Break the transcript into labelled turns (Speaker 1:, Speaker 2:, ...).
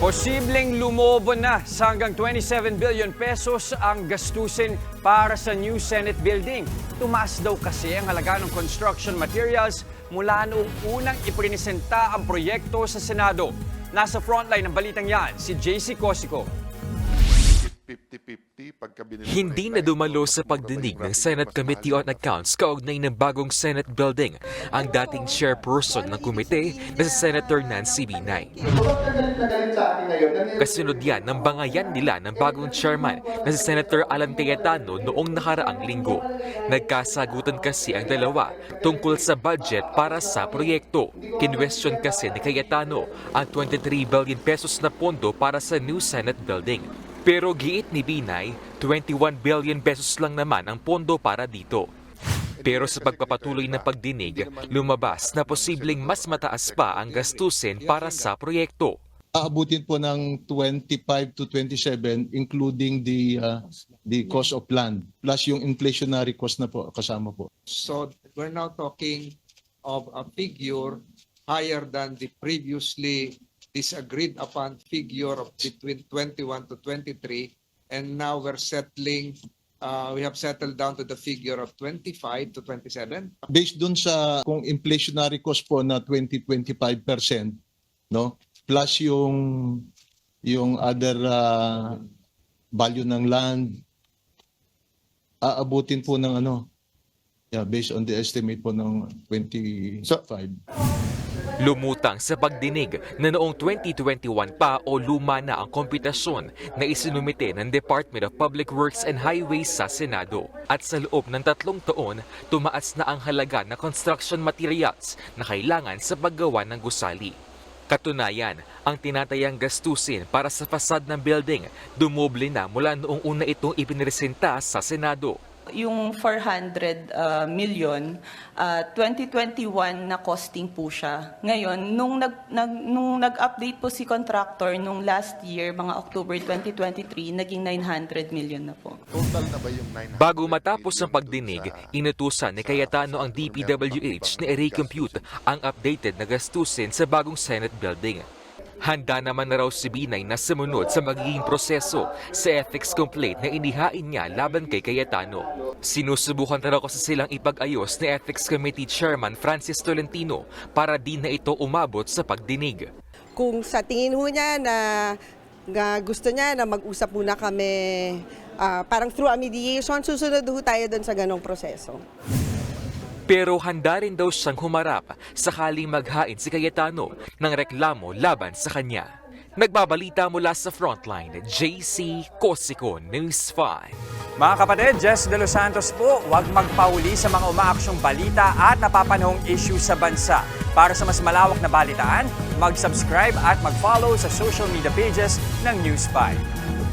Speaker 1: Posibleng lumobo na sa hanggang 27 billion pesos ang gastusin para sa new Senate building. Tumaas daw kasi ang halaga ng construction materials mula noong unang iprinisenta ang proyekto sa Senado. Nasa frontline ng balitang yan, si JC Cosico.
Speaker 2: 50-50 pagka binili mo
Speaker 3: Hindi
Speaker 2: ng
Speaker 3: na dumalo
Speaker 2: client,
Speaker 3: sa pagdinig ng Senate Committee on Accounts kaugnay ng bagong Senate building ang dating chairperson ng komite na si Senator Nancy Binay. Kasunod yan ng bangayan nila ng bagong chairman na si Senator Alan Cayetano noong nakaraang linggo. Nagkasagutan kasi ang dalawa tungkol sa budget para sa proyekto. Kinwestiyon kasi ni Cayetano ang 23 billion pesos na pondo para sa new Senate building. Pero giit ni Binay, 21 billion pesos lang naman ang pondo para dito. Pero sa pagpapatuloy ng pagdinig, lumabas na posibleng mas mataas pa ang gastusin para sa proyekto.
Speaker 4: Aabutin po ng 25 to 27 including the cost of land plus yung inflationary cost na po kasama po.
Speaker 5: So we're now talking of a figure higher than the previously disagreed upon figure of between 21 to 23, and now we're settling, we have settled down to the figure of 25 to 27.
Speaker 4: Based dun sa kung inflationary cost po na 20-25%, no? Plus yung other value ng land, aabutin po ng based on the estimate po ng 25.
Speaker 3: Lumutang sa pagdinig na noong 2021 pa o luma na ang komputasyon na isinumite ng Department of Public Works and Highways sa Senado. At sa loob ng 3 taon, tumaas na ang halaga ng construction materials na kailangan sa paggawa ng gusali. Katunayan, ang tinatayang gastusin para sa fasad ng building dumoble na mula noong una itong ipinresenta sa Senado.
Speaker 6: Yung 400 million, 2021 na costing po siya. Ngayon, nung nag-update po si contractor nung last year, mga October 2023, naging 900 million na po.
Speaker 2: Total na ba yung 900?
Speaker 3: Bago matapos ang pagdinig, inutusan ni Cayetano ang DPWH na i-recompute ang updated na gastusin sa bagong Senate building. Handa naman na raw si Binay na sumunod sa magiging proseso sa ethics complaint na inihain niya laban kay Cayetano. Sinusubukan na raw kasi silang ipag-ayos ni Ethics Committee Chairman Francis Tolentino para di na ito umabot sa pagdinig.
Speaker 7: Kung sa tingin ho niya na gusto niya na mag-usap muna kami parang through a mediation, susunod ho tayo doon sa ganong proseso.
Speaker 3: Pero handa rin daw siyang humarap sakaling maghain si Cayetano ng reklamo laban sa kanya. Nagbabalita mula sa Frontline, JC Cosico, News 5.
Speaker 1: Mga kapatid, Jess De Los Santos po, huwag magpahuli sa mga umaaksyong balita at napapanahong issue sa bansa. Para sa mas malawak na balitaan, mag-subscribe at mag-follow sa social media pages ng News 5.